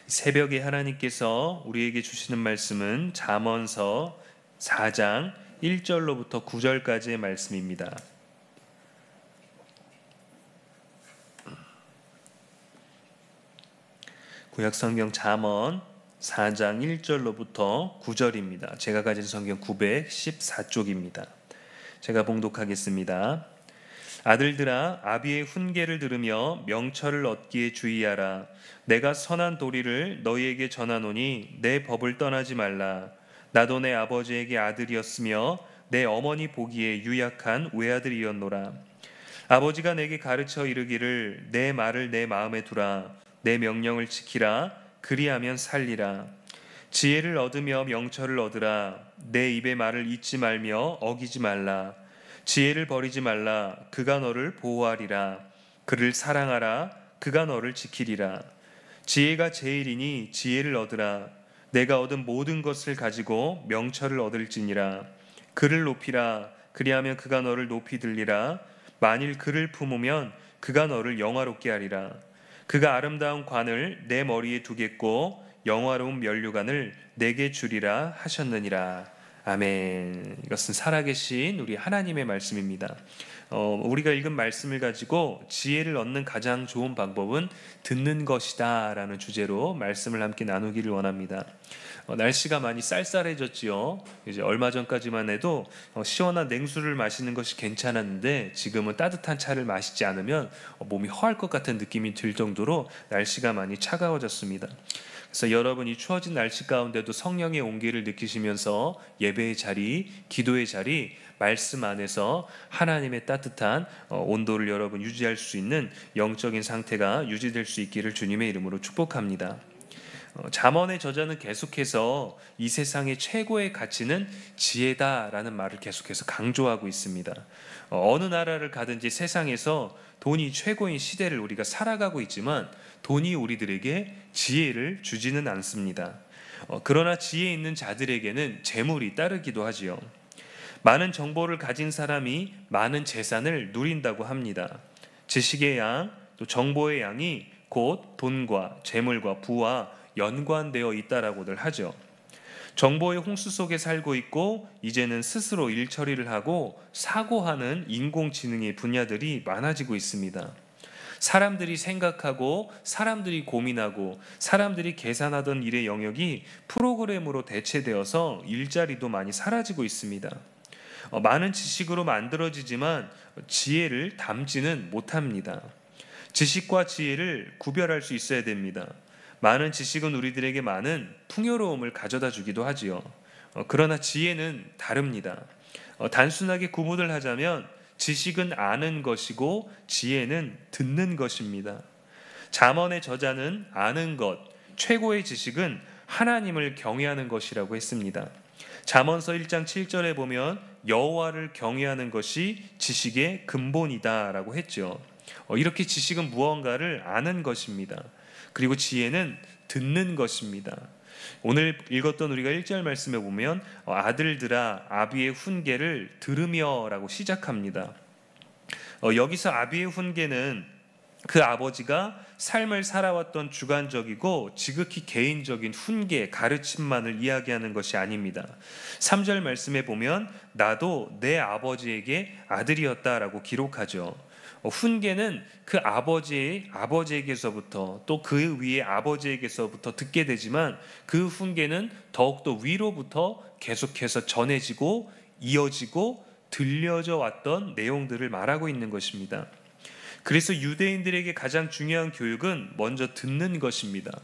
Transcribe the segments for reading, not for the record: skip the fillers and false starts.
새벽에 하나님께서 우리에게 주시는 말씀은 잠언서 4장 1절로부터 9절까지의 말씀입니다. 구약성경 잠언 4장 1절로부터 9절입니다. 제가 가진 성경 914쪽입니다. 제가 봉독하겠습니다. 아들들아, 아비의 훈계를 들으며 명철을 얻기에 주의하라. 내가 선한 도리를 너희에게 전하노니 내 법을 떠나지 말라. 나도 내 아버지에게 아들이었으며 내 어머니 보기에 유약한 외아들이었노라. 아버지가 내게 가르쳐 이르기를 내 말을 내 마음에 두라. 내 명령을 지키라. 그리하면 살리라. 지혜를 얻으며 명철을 얻으라. 내 입의 말을 잊지 말며 어기지 말라. 지혜를 버리지 말라. 그가 너를 보호하리라. 그를 사랑하라. 그가 너를 지키리라. 지혜가 제일이니 지혜를 얻으라. 내가 얻은 모든 것을 가지고 명철을 얻을지니라. 그를 높이라. 그리하면 그가 너를 높이 들리라. 만일 그를 품으면 그가 너를 영화롭게 하리라. 그가 아름다운 관을 내 머리에 두겠고 영화로운 면류관을 내게 주리라 하셨느니라. 아멘. 이것은 살아계신 우리 하나님의 말씀입니다. 우리가 읽은 말씀을 가지고 지혜를 얻는 가장 좋은 방법은 듣는 것이다 라는 주제로 말씀을 함께 나누기를 원합니다. 날씨가 많이 쌀쌀해졌지요. 이제 얼마 전까지만 해도 시원한 냉수를 마시는 것이 괜찮았는데 지금은 따뜻한 차를 마시지 않으면 몸이 허할 것 같은 느낌이 들 정도로 날씨가 많이 차가워졌습니다. 그래서 여러분 이 추워진 날씨 가운데도 성령의 온기를 느끼시면서 예배의 자리, 기도의 자리, 말씀 안에서 하나님의 따뜻한 온도를 여러분 유지할 수 있는 영적인 상태가 유지될 수 있기를 주님의 이름으로 축복합니다. 잠언의 저자는 계속해서 이 세상의 최고의 가치는 지혜다라는 말을 계속해서 강조하고 있습니다. 어느 나라를 가든지 세상에서 돈이 최고인 시대를 우리가 살아가고 있지만 돈이 우리들에게 지혜를 주지는 않습니다. 그러나 지혜 있는 자들에게는 재물이 따르기도 하지요. 많은 정보를 가진 사람이 많은 재산을 누린다고 합니다. 지식의 양, 또 정보의 양이 곧 돈과 재물과 부와 연관되어 있다라고들 하죠. 정보의 홍수 속에 살고 있고 이제는 스스로 일 처리를 하고 사고하는 인공지능의 분야들이 많아지고 있습니다. 사람들이 생각하고 사람들이 고민하고 사람들이 계산하던 일의 영역이 프로그램으로 대체되어서 일자리도 많이 사라지고 있습니다. 많은 지식으로 만들어지지만 지혜를 담지는 못합니다. 지식과 지혜를 구별할 수 있어야 됩니다. 많은 지식은 우리들에게 많은 풍요로움을 가져다 주기도 하지요. 그러나 지혜는 다릅니다. 단순하게 구분을 하자면 지식은 아는 것이고 지혜는 듣는 것입니다. 잠언의 저자는 아는 것, 최고의 지식은 하나님을 경외하는 것이라고 했습니다. 잠언서 1장 7절에 보면 여호와를 경외하는 것이 지식의 근본이다라고 했죠. 이렇게 지식은 무언가를 아는 것입니다. 그리고 지혜는 듣는 것입니다. 오늘 읽었던 우리가 1절 말씀에 보면 아들들아 아비의 훈계를 들으며 라고 시작합니다. 여기서 아비의 훈계는 그 아버지가 삶을 살아왔던 주관적이고 지극히 개인적인 훈계, 가르침만을 이야기하는 것이 아닙니다. 3절 말씀에 보면 나도 내 아버지에게 아들이었다라고 기록하죠. 훈계는 그 아버지에게서부터 또 그 위에 아버지에게서부터 듣게 되지만 그 훈계는 더욱더 위로부터 계속해서 전해지고 이어지고 들려져 왔던 내용들을 말하고 있는 것입니다. 그래서 유대인들에게 가장 중요한 교육은 먼저 듣는 것입니다.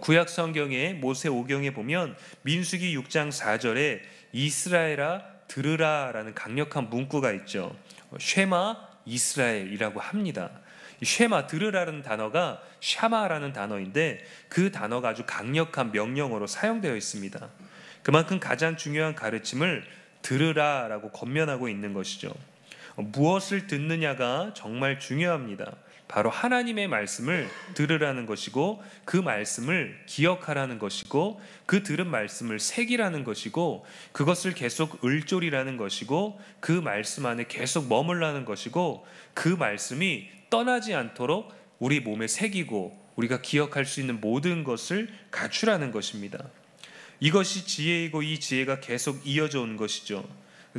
구약 성경의 모세오경에 보면 민수기 6장 4절에 이스라엘아 들으라 라는 강력한 문구가 있죠. 쉐마 이스라엘이라고 합니다. 쉐마 들으라는 단어가 샤마라는 단어인데 그 단어가 아주 강력한 명령어로 사용되어 있습니다. 그만큼 가장 중요한 가르침을 들으라라고 권면하고 있는 것이죠. 무엇을 듣느냐가 정말 중요합니다. 바로 하나님의 말씀을 들으라는 것이고 그 말씀을 기억하라는 것이고 그 들은 말씀을 새기라는 것이고 그것을 계속 을조리라는 것이고 그 말씀 안에 계속 머물라는 것이고 그 말씀이 떠나지 않도록 우리 몸에 새기고 우리가 기억할 수 있는 모든 것을 갖추라는 것입니다. 이것이 지혜이고 이 지혜가 계속 이어져 온 것이죠.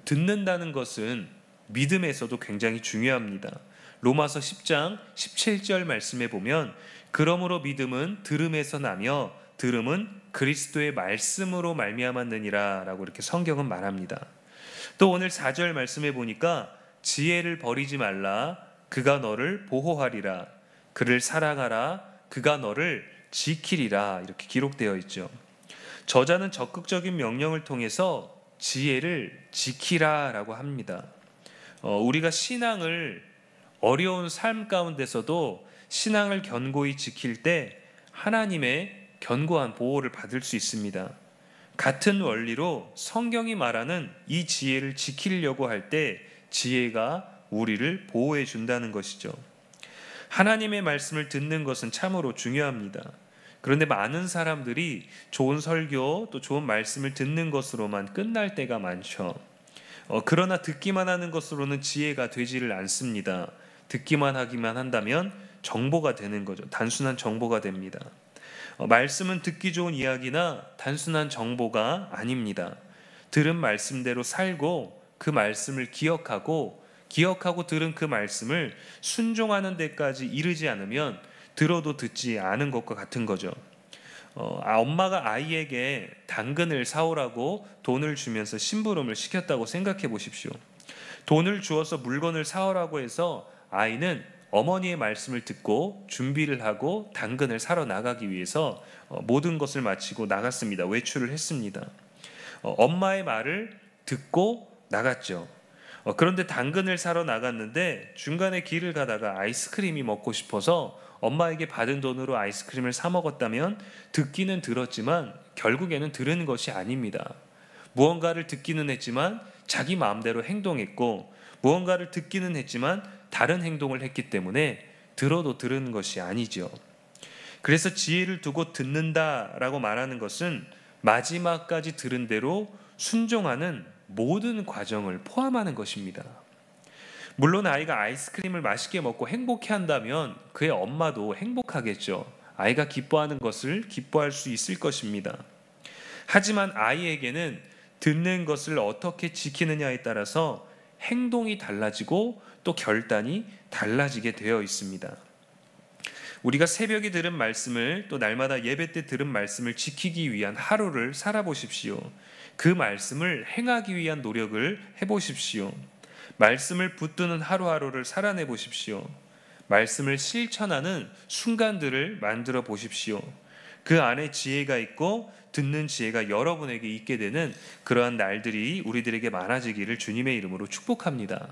듣는다는 것은 믿음에서도 굉장히 중요합니다. 로마서 10장 17절 말씀에 보면 그러므로 믿음은 들음에서 나며 들음은 그리스도의 말씀으로 말미암았느니라 라고 이렇게 성경은 말합니다. 또 오늘 4절 말씀에 보니까 지혜를 버리지 말라 그가 너를 보호하리라 그를 사랑하라 그가 너를 지키리라 이렇게 기록되어 있죠. 저자는 적극적인 명령을 통해서 지혜를 지키라 라고 합니다. 우리가 신앙을 어려운 삶 가운데서도 신앙을 견고히 지킬 때 하나님의 견고한 보호를 받을 수 있습니다. 같은 원리로 성경이 말하는 이 지혜를 지키려고 할 때 지혜가 우리를 보호해 준다는 것이죠. 하나님의 말씀을 듣는 것은 참으로 중요합니다. 그런데 많은 사람들이 좋은 설교 또 좋은 말씀을 듣는 것으로만 끝날 때가 많죠. 그러나 듣기만 하는 것으로는 지혜가 되지를 않습니다. 듣기만 하기만 한다면 정보가 되는 거죠. 단순한 정보가 됩니다. 말씀은 듣기 좋은 이야기나 단순한 정보가 아닙니다. 들은 말씀대로 살고 그 말씀을 기억하고 들은 그 말씀을 순종하는 데까지 이르지 않으면 들어도 듣지 않은 것과 같은 거죠. 엄마가 아이에게 당근을 사오라고 돈을 주면서 심부름을 시켰다고 생각해 보십시오. 돈을 주어서 물건을 사오라고 해서 아이는 어머니의 말씀을 듣고 준비를 하고 당근을 사러 나가기 위해서 모든 것을 마치고 나갔습니다. 외출을 했습니다. 엄마의 말을 듣고 나갔죠. 그런데 당근을 사러 나갔는데 중간에 길을 가다가 아이스크림이 먹고 싶어서 엄마에게 받은 돈으로 아이스크림을 사 먹었다면 듣기는 들었지만 결국에는 들은 것이 아닙니다. 무언가를 듣기는 했지만 자기 마음대로 행동했고 무언가를 듣기는 했지만 다른 행동을 했기 때문에 들어도 들은 것이 아니죠. 그래서 지혜를 두고 듣는다라고 말하는 것은 마지막까지 들은 대로 순종하는 모든 과정을 포함하는 것입니다. 물론 아이가 아이스크림을 맛있게 먹고 행복해한다면 그의 엄마도 행복하겠죠. 아이가 기뻐하는 것을 기뻐할 수 있을 것입니다. 하지만 아이에게는 듣는 것을 어떻게 지키느냐에 따라서 행동이 달라지고 또 결단이 달라지게 되어 있습니다. 우리가 새벽에 들은 말씀을 또 날마다 예배 때 들은 말씀을 지키기 위한 하루를 살아보십시오. 그 말씀을 행하기 위한 노력을 해보십시오. 말씀을 붙드는 하루하루를 살아내 보십시오. 말씀을 실천하는 순간들을 만들어 보십시오. 그 안에 지혜가 있고 듣는 지혜가 여러분에게 있게 되는 그러한 날들이 우리들에게 많아지기를 주님의 이름으로 축복합니다.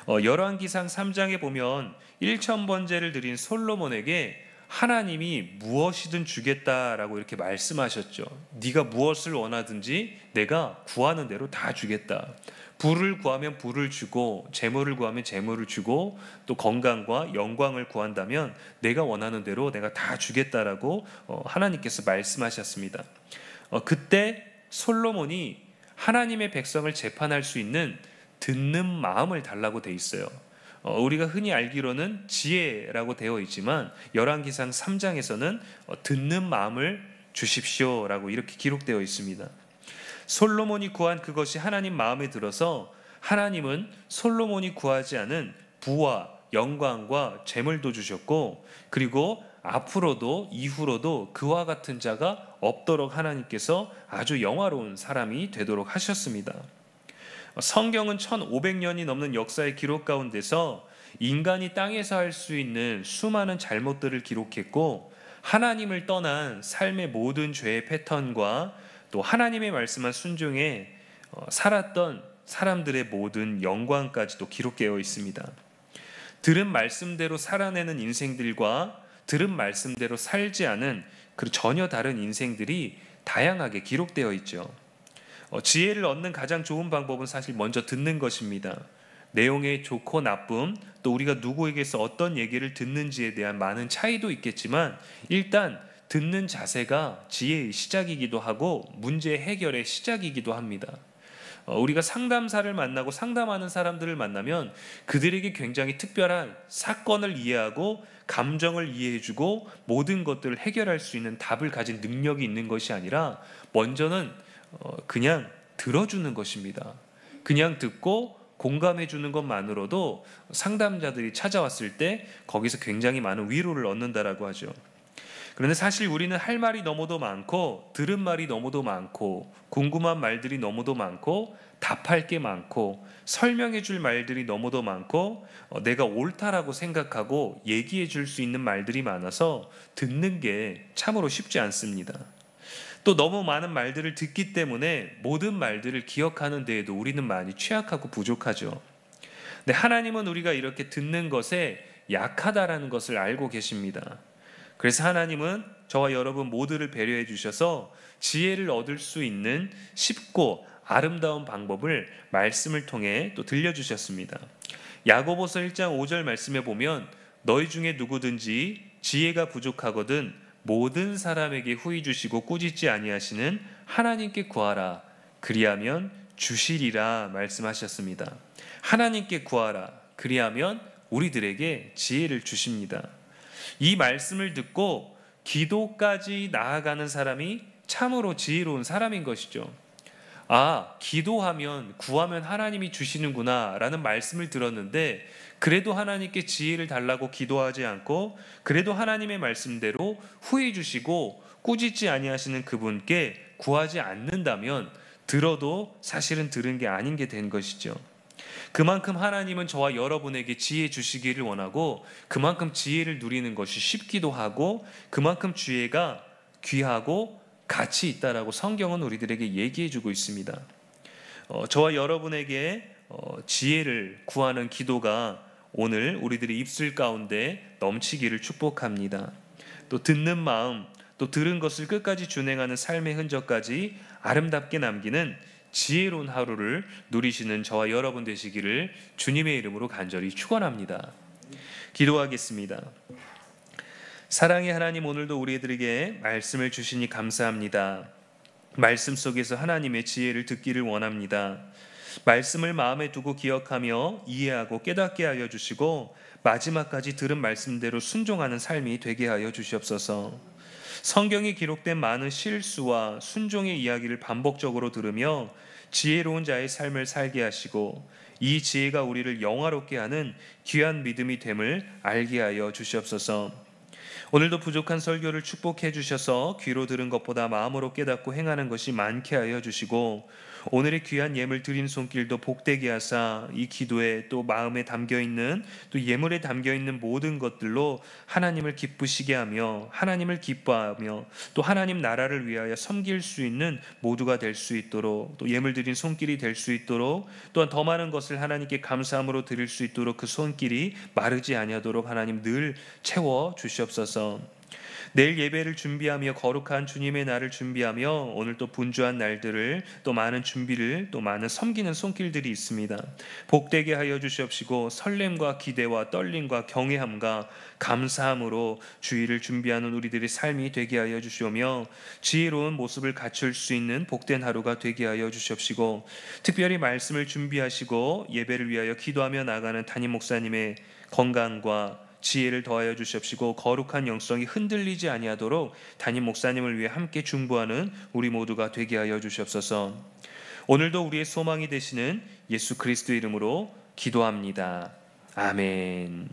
열왕기상 3장에 보면 1000번제를 드린 솔로몬에게 하나님이 무엇이든 주겠다라고 이렇게 말씀하셨죠. 네가 무엇을 원하든지 내가 구하는 대로 다 주겠다. 부를 구하면 부를 주고 재물을 구하면 재물을 주고 또 건강과 영광을 구한다면 내가 원하는 대로 내가 다 주겠다라고 하나님께서 말씀하셨습니다. 그때 솔로몬이 하나님의 백성을 재판할 수 있는 듣는 마음을 달라고 돼 있어요. 우리가 흔히 알기로는 지혜라고 되어 있지만 열왕기상 3장에서는 듣는 마음을 주십시오라고 이렇게 기록되어 있습니다. 솔로몬이 구한 그것이 하나님 마음에 들어서 하나님은 솔로몬이 구하지 않은 부와 영광과 재물도 주셨고 그리고 앞으로도 이후로도 그와 같은 자가 없도록 하나님께서 아주 영화로운 사람이 되도록 하셨습니다. 성경은 1500년이 넘는 역사의 기록 가운데서 인간이 땅에서 할 수 있는 수많은 잘못들을 기록했고 하나님을 떠난 삶의 모든 죄의 패턴과 또 하나님의 말씀한 순종에 살았던 사람들의 모든 영광까지도 기록되어 있습니다. 들은 말씀대로 살아내는 인생들과 들은 말씀대로 살지 않은 그 전혀 다른 인생들이 다양하게 기록되어 있죠. 지혜를 얻는 가장 좋은 방법은 사실 먼저 듣는 것입니다. 내용의 좋고 나쁨, 또 우리가 누구에게서 어떤 얘기를 듣는지에 대한 많은 차이도 있겠지만 일단 듣는 자세가 지혜의 시작이기도 하고 문제 해결의 시작이기도 합니다. 우리가 상담사를 만나고 상담하는 사람들을 만나면 그들에게 굉장히 특별한 사건을 이해하고 감정을 이해해주고 모든 것들을 해결할 수 있는 답을 가진 능력이 있는 것이 아니라 먼저는 그냥 들어주는 것입니다. 그냥 듣고 공감해주는 것만으로도 상담자들이 찾아왔을 때 거기서 굉장히 많은 위로를 얻는다라고 하죠. 그런데 사실 우리는 할 말이 너무도 많고 들은 말이 너무도 많고 궁금한 말들이 너무도 많고 답할 게 많고 설명해 줄 말들이 너무도 많고 내가 옳다라고 생각하고 얘기해 줄 수 있는 말들이 많아서 듣는 게 참으로 쉽지 않습니다. 또 너무 많은 말들을 듣기 때문에 모든 말들을 기억하는 데에도 우리는 많이 취약하고 부족하죠. 근데 하나님은 우리가 이렇게 듣는 것에 약하다라는 것을 알고 계십니다. 그래서 하나님은 저와 여러분 모두를 배려해 주셔서 지혜를 얻을 수 있는 쉽고 아름다운 방법을 말씀을 통해 또 들려주셨습니다. 야고보서 1장 5절 말씀에 보면 너희 중에 누구든지 지혜가 부족하거든 모든 사람에게 후히 주시고 꾸짖지 아니하시는 하나님께 구하라 그리하면 주시리라 말씀하셨습니다. 하나님께 구하라 그리하면 우리들에게 지혜를 주십니다. 이 말씀을 듣고 기도까지 나아가는 사람이 참으로 지혜로운 사람인 것이죠. 아, 기도하면 구하면 하나님이 주시는구나 라는 말씀을 들었는데 그래도 하나님께 지혜를 달라고 기도하지 않고 그래도 하나님의 말씀대로 후히 주시고 꾸짖지 아니하시는 그분께 구하지 않는다면 들어도 사실은 들은 게 아닌 게 된 것이죠. 그만큼 하나님은 저와 여러분에게 지혜 주시기를 원하고 그만큼 지혜를 누리는 것이 쉽기도 하고 그만큼 지혜가 귀하고 가치 있다라고 성경은 우리들에게 얘기해 주고 있습니다. 저와 여러분에게 지혜를 구하는 기도가 오늘 우리들의 입술 가운데 넘치기를 축복합니다. 또 듣는 마음, 또 들은 것을 끝까지 준행하는 삶의 흔적까지 아름답게 남기는 지혜로운 하루를 누리시는 저와 여러분 되시기를 주님의 이름으로 간절히 축원합니다. 기도하겠습니다. 사랑의 하나님, 오늘도 우리들에게 말씀을 주시니 감사합니다. 말씀 속에서 하나님의 지혜를 듣기를 원합니다. 말씀을 마음에 두고 기억하며 이해하고 깨닫게 하여 주시고 마지막까지 들은 말씀대로 순종하는 삶이 되게 하여 주시옵소서. 성경에 기록된 많은 실수와 순종의 이야기를 반복적으로 들으며 지혜로운 자의 삶을 살게 하시고 이 지혜가 우리를 영화롭게 하는 귀한 믿음이 됨을 알게 하여 주시옵소서. 오늘도 부족한 설교를 축복해 주셔서 귀로 들은 것보다 마음으로 깨닫고 행하는 것이 많게 하여 주시고 오늘의 귀한 예물 드린 손길도 복되게 하사 이 기도에 또 마음에 담겨있는 또 예물에 담겨있는 모든 것들로 하나님을 기쁘시게 하며 하나님을 기뻐하며 또 하나님 나라를 위하여 섬길 수 있는 모두가 될 수 있도록 또 예물 드린 손길이 될 수 있도록 또한 더 많은 것을 하나님께 감사함으로 드릴 수 있도록 그 손길이 마르지 아니하도록 하나님 늘 채워 주시옵소서. 내일 예배를 준비하며 거룩한 주님의 날을 준비하며 오늘 또 분주한 날들을 또 많은 준비를 또 많은 섬기는 손길들이 있습니다. 복되게 하여 주시옵시고 설렘과 기대와 떨림과 경외함과 감사함으로 주일을 준비하는 우리들의 삶이 되게 하여 주시오며 지혜로운 모습을 갖출 수 있는 복된 하루가 되게 하여 주시옵시고 특별히 말씀을 준비하시고 예배를 위하여 기도하며 나가는 담임 목사님의 건강과 지혜를 더하여 주시옵시고 거룩한 영성이 흔들리지 아니하도록 담임 목사님을 위해 함께 중보하는 우리 모두가 되게 하여 주시옵소서. 오늘도 우리의 소망이 되시는 예수 그리스도 이름으로 기도합니다. 아멘.